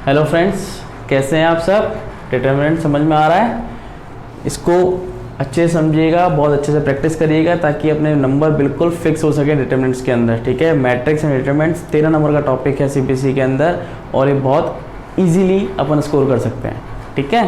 Hello friends, कैसे हैं आप सब। डिटरमिनेंट समझ में आ रहा है? इसको अच्छे से समझिएगा, बहुत अच्छे से प्रैक्टिस करिएगा ताकि अपने नंबर बिल्कुल फिक्स हो सके डिटरमिनेंट्स के अंदर। ठीक है, मैट्रिक्स एंड डिटरमिनेंट्स 13 नंबर का टॉपिक है सीपीएससी के अंदर और ये बहुत इजीली अपन स्कोर कर सकते हैं। ठीक है,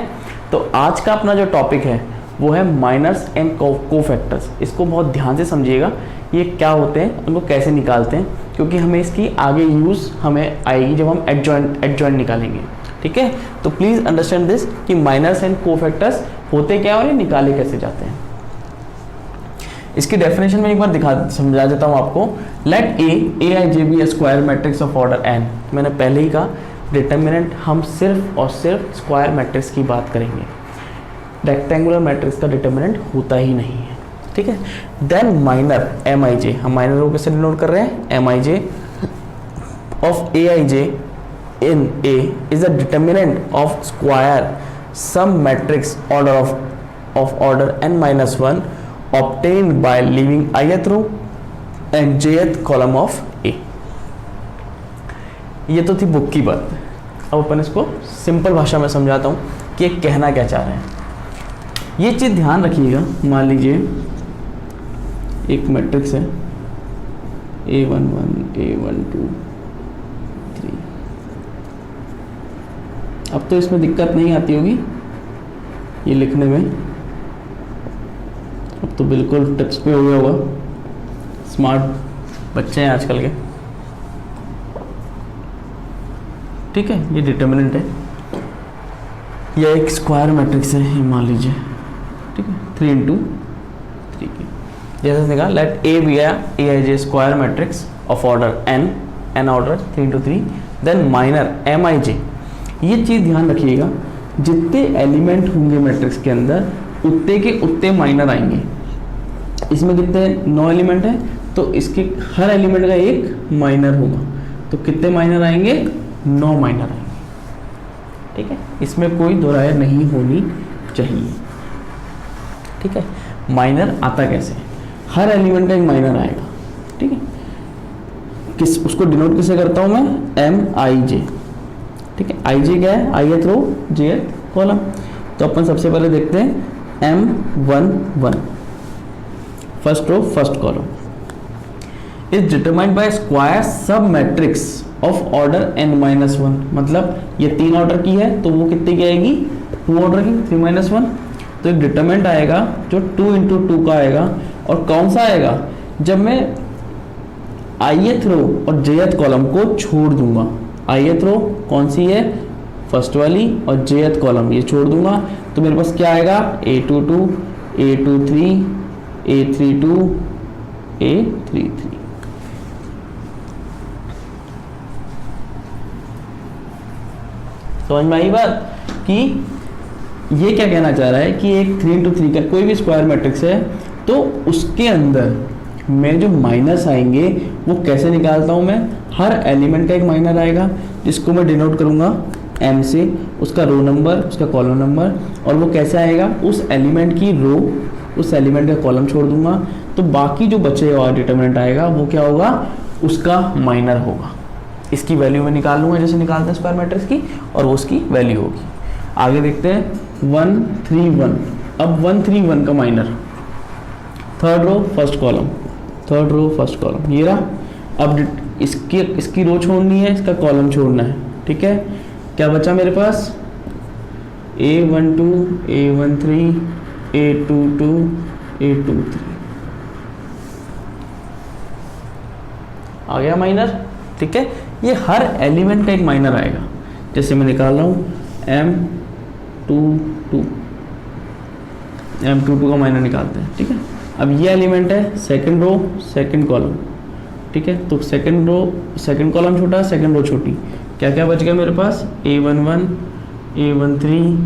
तो आज का अपना जो टॉपिक है वो है माइनर्स एंड कोफैक्टर्स। इसको बहुत ध्यान से समझिएगा, ये क्या होते हैं, उनको कैसे निकालते हैं, क्योंकि हमें इसकी आगे यूज़ हमें आएगी जब हम एडजॉइंट निकालेंगे। ठीक है, तो प्लीज़ अंडरस्टैंड दिस कि माइनर्स एंड कोफैक्टर्स होते क्या और ये निकाले कैसे जाते हैं। इसकी डेफिनेशन में एक बार समझा देता हूँ आपको। Let a i j b square matrix of order n. मैंने पहले ही कहा डिटरमिनेंट हम सिर्फ और सिर्फ स्क्वायर मैट्रिक्स की बात करेंगे, रेक्टेंगुलर मैट्रिक्स का डिटरमिनेंट होता ही नहीं है। ठीक है, then minor M i j, हम माइनर को कैसे डिनोट कर रहे हैं, m i j of a i j in A is the determinant of square some matrix order of order n minus 1 obtained by leaving ith row and jth column of A। ये तो थी book की बात। अब अपन इसको simple भाषा में समझाता हूँ कि ये कहना क्या चाह रहे हैं। ये चीज़ ध्यान रखिएगा, मान लीजिए एक मैट्रिक्स है A11 A12 3। अब तो इसमें दिक्कत नहीं आती होगी ये लिखने में, अब तो बिल्कुल टच पे हो गया होगा, स्मार्ट बच्चे हैं आजकल के। ठीक है, ये डिटरमिनेंट है, यह एक स्क्वायर मैट्रिक्स है, ये मान लीजिए। ठीक है, 3 इंटू 3 की जैसे देखा, let A be a i j square matrix of order n order 3 into 3, then minor M i j. ये चीज़ ध्यान रखिएगा, जितने एलिमेंट होंगे मैट्रिक्स के अंदर उतने के उतने माइनर आएंगे। इसमें कितने 9 एलिमेंट हैं, तो इसके हर एलिमेंट का एक माइनर होगा, तो कितने माइनर आएंगे, 9 माइनर आएंगे। ठीक है, इसमें कोई दो राय नहीं होनी चाहिए। ठीक है, माइनर आता कैसे, हर एलिमेंट का एक माइनर आएगा। ठीक है, उसको डिनोट किसे करता हूँ मैं, एम आई जे। ठीक है, आई जे क्या है, आई एथ रो जे एथ कॉलम। तो अपन सबसे पहले देखते हैं M11 first row first column is determined by square sub matrix of order n-1। मतलब ये 3 ऑर्डर की है तो वो कितने की आएगी, 2 ऑर्डर की, 3-1। तो एक डिटरमिनेंट आएगा जो 2 इंटू 2 का आएगा। और कौन सा आएगा, जब मैं ith रो और jth कॉलम को छोड़ दूंगा। ith रो कौन सी है, फर्स्ट वाली, और jth कॉलम ये छोड़ दूंगा, तो मेरे पास क्या आएगा, A22 A23 A32 A33। समझ में आई बात कि ये क्या कहना चाह रहा है कि एक 3 इंटू 3 का कोई भी स्क्वायर मैट्रिक्स है तो उसके अंदर में जो माइनस आएंगे वो कैसे निकालता हूं मैं, हर एलिमेंट का एक माइनर आएगा जिसको मैं डिनोट करूंगा m से, उसका रो नंबर, उसका कॉलम नंबर, और वो कैसे आएगा, उस एलिमेंट की रो, उस एलिमेंट का कॉलम छोड़ दूंगा, तो बाकी जो बचे हुआ डिटरमिनेंट आएगा वो क्या होगा, उसका माइनर होगा। इसकी वैल्यू मैं निकाल लूंगा जैसे निकालते हैं स्क्वायर मैट्रिक्स की, और वो उसकी वैल्यू होगी। आगे देखते हैं 131। अब 131 का minor, third row first column, third row first column, ये रहा। अब इसकी रो छोड़नी है, इसका कॉलम छोड़ना है। ठीक है, क्या बचा मेरे पास, A12 A13 A22 A23 आ गया माइनर। ठीक है, ये हर एलिमेंट का एक माइनर आएगा। जैसे मैं निकाल रहा हूँ M22 का माइनर निकालते हैं। ठीक है, अब ये एलिमेंट है सेकंड रो सेकंड कॉलम। ठीक है, तो सेकंड रो सेकंड कॉलम छोटा, सेकंड रो छोटी, क्या क्या बच गया मेरे पास, A11 A13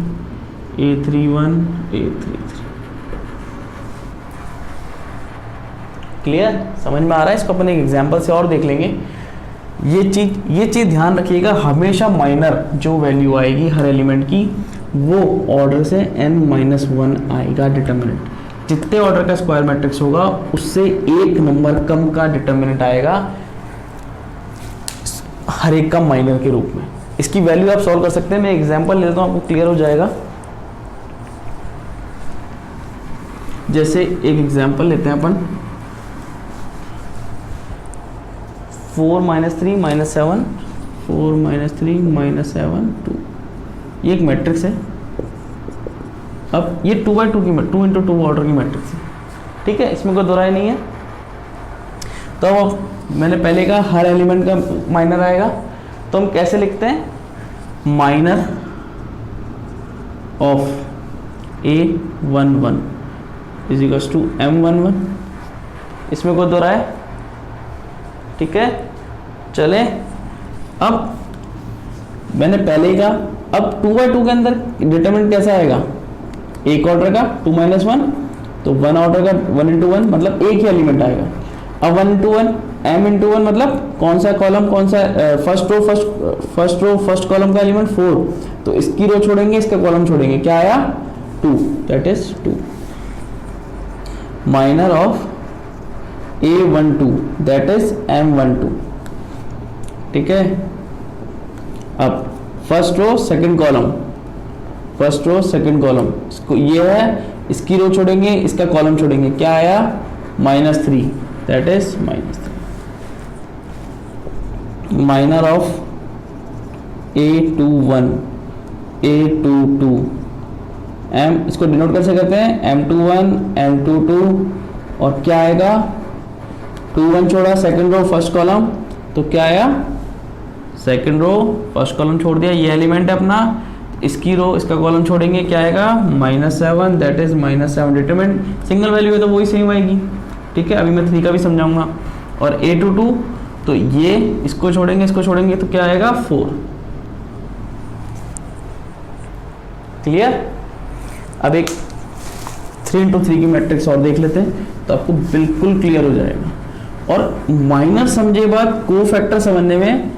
A31 A33। Clear, समझ में आ रहा है? इसको अपन एक एग्जांपल से और देख लेंगे। ये चीज़ ध्यान रखिएगा, हमेशा माइनर जो वैल्यू आएगी हर एलिमेंट की वो ऑर्डर से n-1 आएगा डिटरमिनेंट। जितने ऑर्डर का स्क्वायर मैट्रिक्स होगा उससे एक नंबर कम का डिटरमिनेंट आएगा हर एक का माइनर के रूप में। इसकी वैल्यू आप सॉल्व कर सकते हैं। मैं एग्जांपल ले लेता हूँ, आपको क्लियर हो जाएगा। जैसे एक एग्जांपल लेते हैं अपन, 4 - 3 - 7, 4 - 3 - 7 2, ये एक मैट्रिक्स है। अब ये 2x2 की 2 × 2 ऑर्डर की मैट्रिक्स है, ठीक है, इसमें कोई दोहराई नहीं है। तो अब मैंने पहले कहा हर एलिमेंट का माइनर आएगा, तो हम कैसे लिखते हैं, माइनर ऑफ A11 = M11, इसमें कोई दोहराए, ठीक है। चले, अब मैंने पहले ही कहा, अब 2x2 के अंदर डिटरमिनेंट कैसा आएगा, एक ऑर्डर का 2 - 1, तो 1 ऑर्डर का 1 × 1 मतलब एक ही एलिमेंट आएगा। अब 1 × 1 m × 1 मतलब कौन सा कॉलम, कौन सा फर्स्ट रो फर्स्ट कॉलम का एलिमेंट 4, तो इसकी रो छोड़ेंगे, इसका कॉलम छोड़ेंगे, क्या आया 2, that is 2। Minor of A12 that is M12, ठीक है। अब first row second column, first row second column, इसको ये है, इसकी रो छोड़ेंगे, इसका कॉलम छोड़ेंगे, क्या आया -3, that is -3। Minor of A21 A22 M, इसको डिनोट कैसे करते हैं, M21 M22, और क्या आएगा 21 छोड़ा सेकंड रो फर्स्ट कॉलम, तो क्या आया सेकंड रो फर्स्ट कॉलम छोड़ दिया, ये एलिमेंट है अपना, इसकी रो इसका कॉलम छोड़ेंगे, क्या आएगा -7, that is -7। Determinant single value है तो वही सेम आएगी, ठीक है। अभी मैं 3 का भी समझाऊंगा। और A22, तो ये इसको छोड़ेंगे, इसको छोड़ेंगे, तो क्या आएगा 4। क्लियर। अब एक 3 × 3 की मैट्रिक्स और देख लेते हैं, तो आपको बिल्कुल क्लियर हो जाएगा। और माइनर समझे बाद को फैक्टर समझने में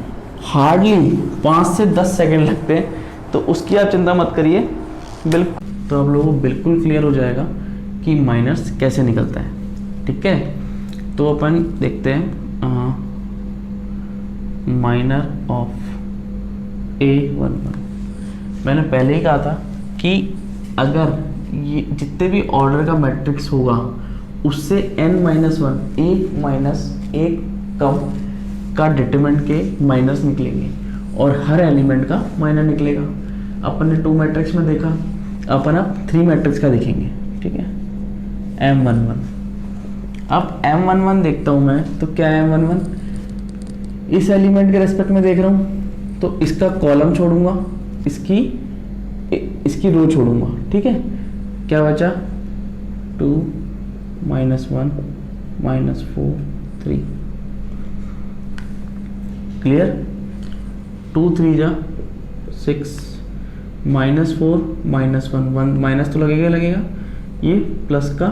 हार्डली 5 से 10 सेकंड लगते हैं, तो उसकी आप चिंता मत करिए, बिल्कुल। तो आप लोगों को बिल्कुल क्लियर हो जाएगा कि माइनर्स कैसे निकलता है, ठीक है। तो अपन देखते हैं माइनर ऑफ A11। मैंने पहले ही कहा था कि अगर ये जितने भी ऑर्डर का मैट्रिक्स होगा उससे n-1 एक कम का डिटरमिनेंट के माइनर्स निकलेंगे और हर एलिमेंट का माइनर निकलेगा। अपन ने 2 मैट्रिक्स में देखा, अपन अब 3 मैट्रिक्स का देखेंगे, ठीक है। M11, अब M11 देखता हूँ मैं, तो क्या है M11, इस एलिमेंट के रेस्पेक्ट में देख रहा हूँ, तो इसका कॉलम छोड़ूंगा, इसकी रो छोड़ूंगा, ठीक है। क्या बचा 2 - 1 -4 3, क्लियर। 2 × 3 = 6, -4 -1 1 माइनस तो लगेगा, ये प्लस का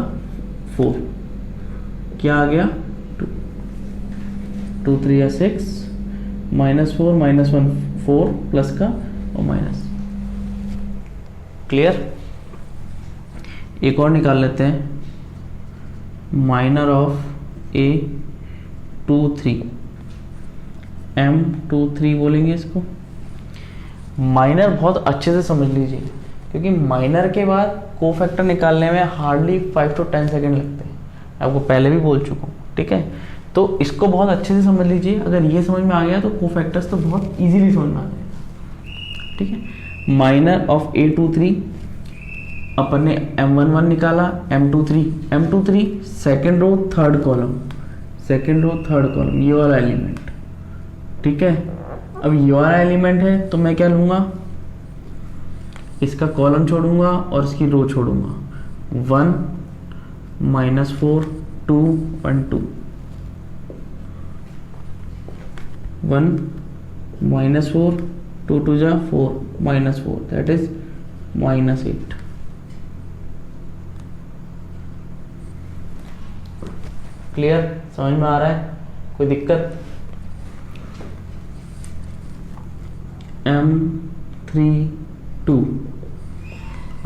4, क्या आ गया 2 2 × 3 = 6, -4 -1 4 प्लस का और माइनस, क्लियर। एक और निकाल लेते हैं, माइनर ऑफ A23 M23 बोलेंगे इसको। माइनर बहुत अच्छे से समझ लीजिए, क्योंकि माइनर के बाद कोफैक्टर निकालने में हार्डली 5 to 10 सेकेंड लगते हैं, आपको पहले भी बोल चुका हूँ, ठीक है। तो इसको बहुत अच्छे से समझ लीजिए, अगर ये समझ में आ गया तो कोफैक्टर्स तो बहुत इजीली समझ में आ जाएगा, ठीक है। माइनर ऑफ A23, अपन ने M11 निकाला, M23 second row third column, ये वाला एलिमेंट, ठीक है। अब ये वाला एलिमेंट है तो मैं क्या लूँगा, इसका कॉलम छोड़ूंगा और इसकी रो छोड़ूंगा, 1 -4 2 1 2, 1 -4 2 2 जा 4 -4, दैट इज -8। क्लियर, समझ में आ रहा है, कोई दिक्कत। M32,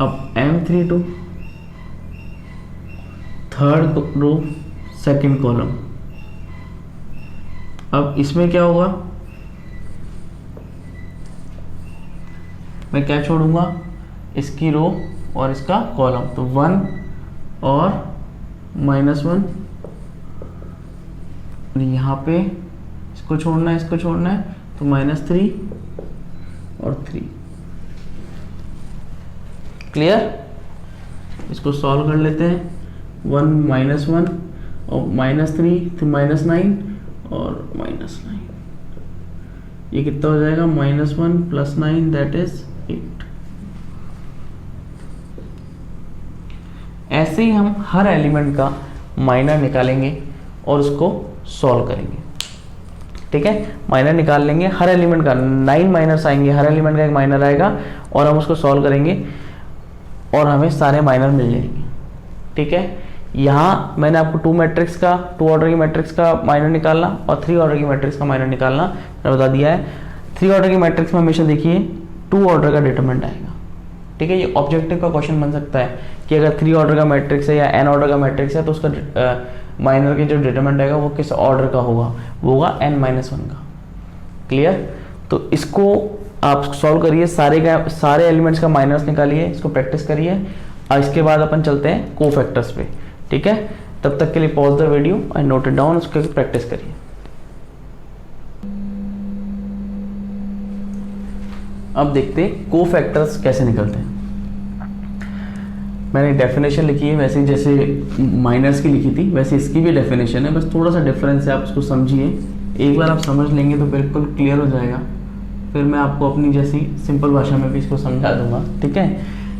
अब M32 third row second column, अब इसमें क्या होगा, मैं क्या छोड़ूंगा, इसकी रो और इसका कॉलम, तो 1 और -1, यहाँ पे इसको छोड़ना है, इसको छोड़ना है, तो -3 और 3। क्लियर? इसको सॉल्व कर लेते हैं। 1 -1 और -3 तो -9 और -9, ये कितना हो जाएगा, -1 + 9 दैट इज 8। ऐसे ही हम हर एलिमेंट का माइनर निकालेंगे और उसको सॉल्व करेंगे। ठीक है, माइनर निकाल लेंगे हर एलिमेंट का, 9 माइनर्स आएंगे, हर एलिमेंट का एक माइनर आएगा और हम उसको सॉल्व करेंगे और हमें सारे माइनर मिल जाएंगे। ठीक है, यहाँ मैंने आपको 2 मैट्रिक्स का, 2 ऑर्डर की मैट्रिक्स का माइनर निकालना और 3 ऑर्डर की मैट्रिक्स का माइनर निकालना मैंने बता दिया है। 3 ऑर्डर की मैट्रिक्स में हमेशा देखिए 2 ऑर्डर का डिटरमिनेंट आएगा। ठीक है, ये ऑब्जेक्टिव का क्वेश्चन बन सकता है कि अगर 3 ऑर्डर का मैट्रिक्स है या n ऑर्डर का मैट्रिक्स है तो उसका माइनर के जो डिटरमिनेंट आएगा वो किस ऑर्डर का होगा, वो होगा n-1 का। क्लियर? तो इसको आप सॉल्व करिए, सारे एलिमेंट्स का माइनर्स निकालिए, इसको प्रैक्टिस करिए और इसके बाद अपन चलते हैं कोफैक्टर्स पे। ठीक है, तब तक के लिए pause the video and note it down, उसके प्रैक्टिस करिए। अब देखते हैं कोफैक्टर्स कैसे निकलते हैं। मैंने डेफिनेशन लिखी है, वैसे जैसे माइनर्स की लिखी थी वैसे इसकी भी डेफिनेशन है, बस थोड़ा सा डिफरेंस है, आप उसको समझिए। एक बार आप समझ लेंगे तो बिल्कुल क्लियर हो जाएगा, फिर मैं आपको अपनी जैसी सिंपल भाषा में भी इसको समझा दूंगा। ठीक है,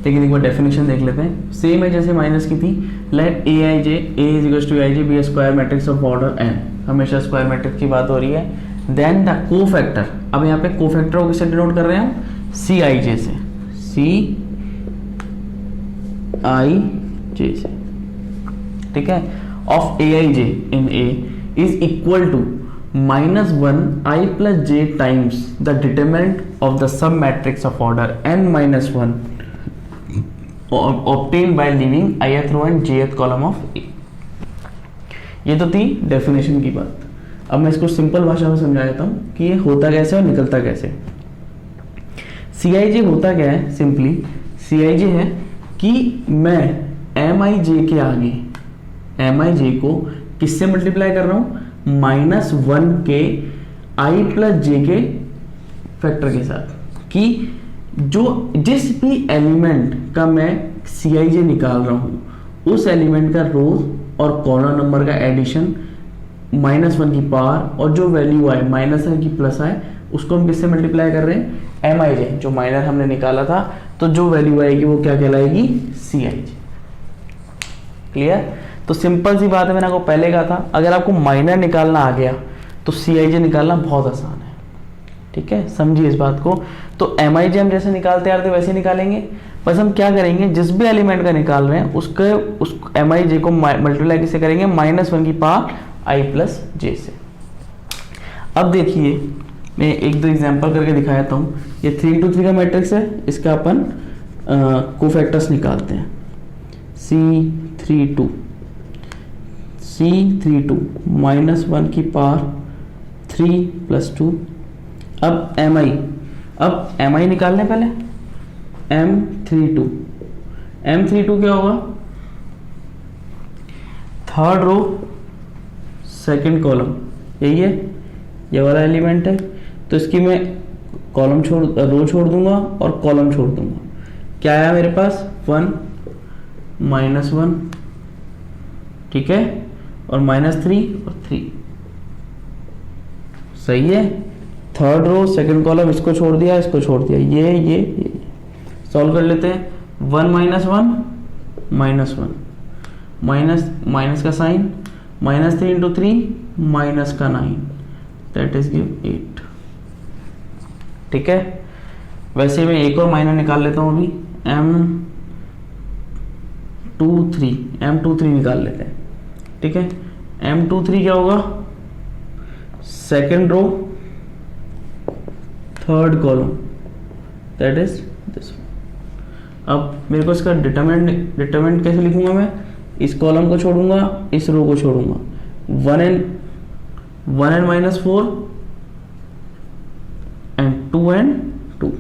लेकिन एक बार डेफिनेशन देख लेते हैं। सेम है जैसे माइनस की थी, let a i j b a square matrix of order n, हमेशा स्क्वायर मैट्रिक्स की बात हो रही है। देन द कोफैक्टर, अब यहाँ पे कोफैक्टर को किससे डिनोट कर रहे हैं हम, सी आई जे से, से। ठीक है, of a i j in a is equal to -1 i + j times the determinant of the sub matrix of order n-1 obtained by leaving ith row and jth column of A। ये तो थी definition की बात। अब मैं इसको simple भाषा में समझा देता हूँ कि ये होता कैसे और निकलता कैसे। CIJ होता क्या है, सिंपली CIJ है कि मैं MIJ के आगे MIJ को किससे मल्टीप्लाई कर रहा हूँ, -1 के i + j के फैक्टर के साथ, कि जिस भी एलिमेंट का मैं CIJ निकाल रहा हूँ उस एलिमेंट का रोज और कॉलम नंबर का एडिशन -1 की पावर, और जो वैल्यू आए माइनस आए कि प्लस आए उसको हम किससे मल्टीप्लाई कर रहे हैं, MIJ, जो माइनर हमने निकाला था, तो जो वैल्यू आएगी वो क्या कहलाएगी, CIJ। क्लियर? तो सिंपल सी बात है, मैंने आपको पहले कहा था अगर आपको माइनर निकालना आ गया तो CIJ निकालना बहुत आसान है। ठीक है, समझिए इस बात को। तो MIJ हम जैसे निकालते आ रहे थे वैसे निकालेंगे, बस हम क्या करेंगे, जिस भी एलिमेंट का निकाल रहे हैं उस MIJ को मल्टीप्लाई किससे करेंगे, -1 की पावर i + j से। अब देखिए मैं 1-2 एग्जाम्पल करके दिखाता हूँ। ये 3 × 3 का मैट्रिक्स है, इसका अपन कोफैक्टर्स निकालते हैं। C32 -1 की पावर 3 + 2। अब MI निकालने पहले, M32 क्या होगा, थर्ड रो सेकंड कॉलम, यही है, ये वाला एलिमेंट है, तो इसकी मैं रो छोड़ दूंगा और कॉलम छोड़ दूंगा। क्या आया मेरे पास, 1 -1, ठीक है, और -3 और 3, सही है। थर्ड रो सेकंड कॉलम, इसको छोड़ दिया, इसको छोड़ दिया, ये सॉल्व कर लेते हैं। 1 -1 माइनस का साइन, -3 × 3 माइनस का 9, दैट इज गिव 8। ठीक है, वैसे मैं एक और माइनर निकाल लेता हूँ अभी, M23 निकाल लेते हैं। ठीक है, M23 क्या होगा, second row third column, that is this. अब मेरे को इसका डिटरमिनेंट कैसे लिखूंगा, मैं इस कॉलम को छोड़ूंगा, इस रो को छोड़ूंगा, 1n -4 and 2 and 2,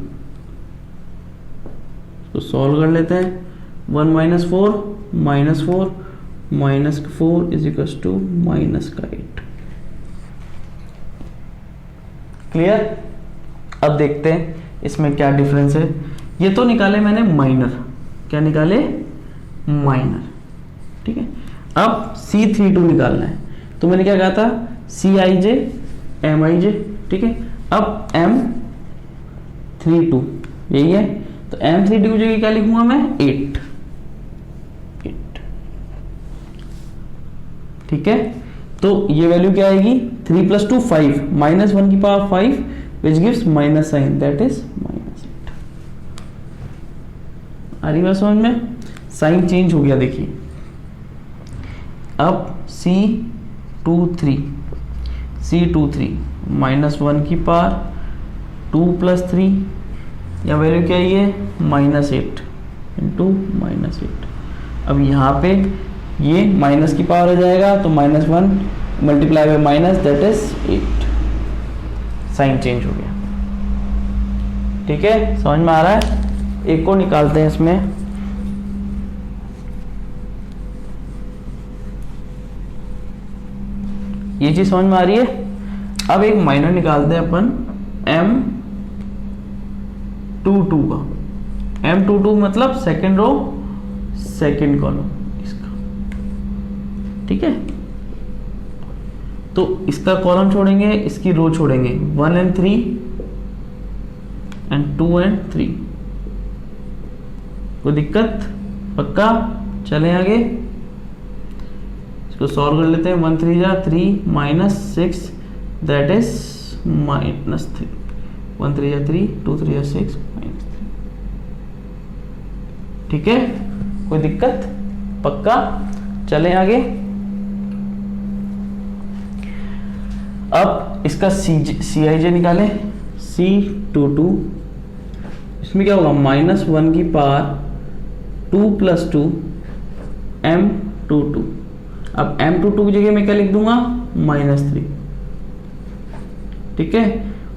इसको सॉल्व कर लेते हैं। 1 minus 4 minus 4 minus 4 is equal to minus का 8। क्लियर? अब देखते हैं इसमें क्या डिफरेंस है। ये तो निकाले मैंने माइनर, क्या निकाले? माइनर, ठीक है। अब C32 निकालना है, तो मैंने क्या कहा था? Cij Mij, ठीक है। अब M32 यही है, तो M32 की जगह क्या लिखूंगा मैं? 8, ठीक है। तो ये वैल्यू क्या आएगी? 3 + 2 5 माइनस 1 की power 5 which gives minus sign, that is minus 8। आ रही बात समझ में? साइन चेंज हो गया, देखिए। अब C23 माइनस 1 की पावर 2 + 3 या वैल्यू क्या है? ये -8 इंटू -8। अब यहाँ पे ये माइनस की पावर हो जाएगा, तो -1 multiply by minus, that is 8। Sign change हो गया, ठीक है। समझ में आ रहा है? एक को निकालते हैं इसमें। ये चीज समझ में आ रही है? अब एक माइनर निकालते हैं अपन M22 का। M22 मतलब सेकेंड रो सेकेंड कॉलम इसका, ठीक है। तो इसका कॉलम छोड़ेंगे, इसकी रो छोड़ेंगे। 1 and 3 and 2 and 3। कोई दिक्कत? पक्का? चलें आगे, इसको सॉल्व कर लेते हैं। 1 3 जा 3 माइनस 6, दैट इज -3। 1 3 जा 3, 2 3 जा 6 -3, ठीक है। कोई दिक्कत? पक्का? चलें आगे। अब इसका Cij निकालें। C22 इसमें क्या होगा? -1 की पावर 2 + 2 M22। अब M22 की जगह मैं क्या लिख दूंगा? -3, ठीक है।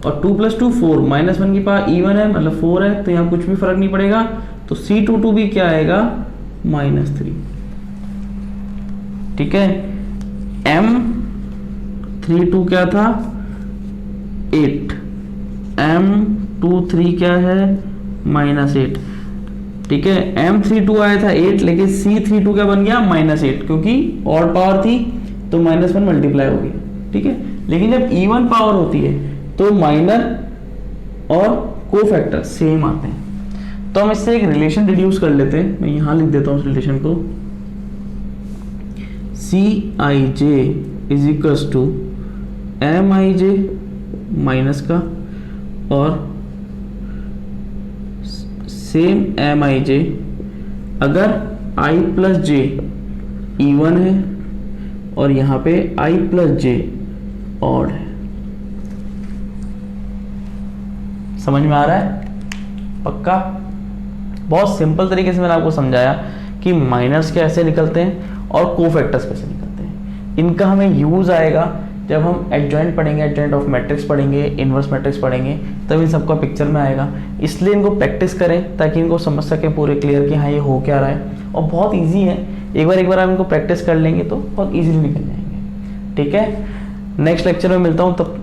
और 2 + 2 4, -1 की पावर even है, मतलब 4 है, तो यहाँ कुछ भी फर्क नहीं पड़ेगा। तो C22 भी क्या आएगा? -3, ठीक है। M32 क्या था? 8। M23 क्या है? -8, ठीक है। M32 आया था 8, लेकिन C32 क्या बन गया? -8, क्योंकि ऑड पावर थी तो -1 मल्टीप्लाई हो गया, ठीक है। लेकिन जब इवन पावर होती है तो माइनर और कोफैक्टर सेम आते हैं। तो हम इससे एक रिलेशन डिड्यूस कर लेते हैं। मैं यहां लिख देता हूं उस रिलेशन को। Cij is equals to Mij minus का और सेम Mij अगर I + j इवन है और यहाँ पे I + j ऑड है। समझ में आ रहा है? पक्का? बहुत सिंपल तरीके से मैंने आपको समझाया कि माइनर्स कैसे निकलते हैं और कोफैक्टर्स कैसे निकलते हैं। इनका हमें यूज आएगा जब हम एडजॉइंट पढ़ेंगे, एडजॉइंट ऑफ मैट्रिक्स पढ़ेंगे, इनवर्स मैट्रिक्स पढ़ेंगे, तब इन सबका पिक्चर में आएगा। इसलिए इनको प्रैक्टिस करें ताकि इनको समझ सके पूरे क्लियर कि हाँ ये हो क्या रहा है। और बहुत ईजी है, एक बार आप इनको प्रैक्टिस कर लेंगे तो बहुत ईजिली निकल जाएंगे, ठीक है। नेक्स्ट लेक्चर में मिलता हूँ, तब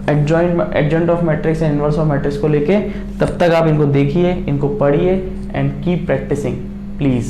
adjoint of matrix and inverse of matrix को लेके। तब तक आप इनको देखिए, इनको पढ़िए एंड कीप प्रैक्टिसिंग प्लीज।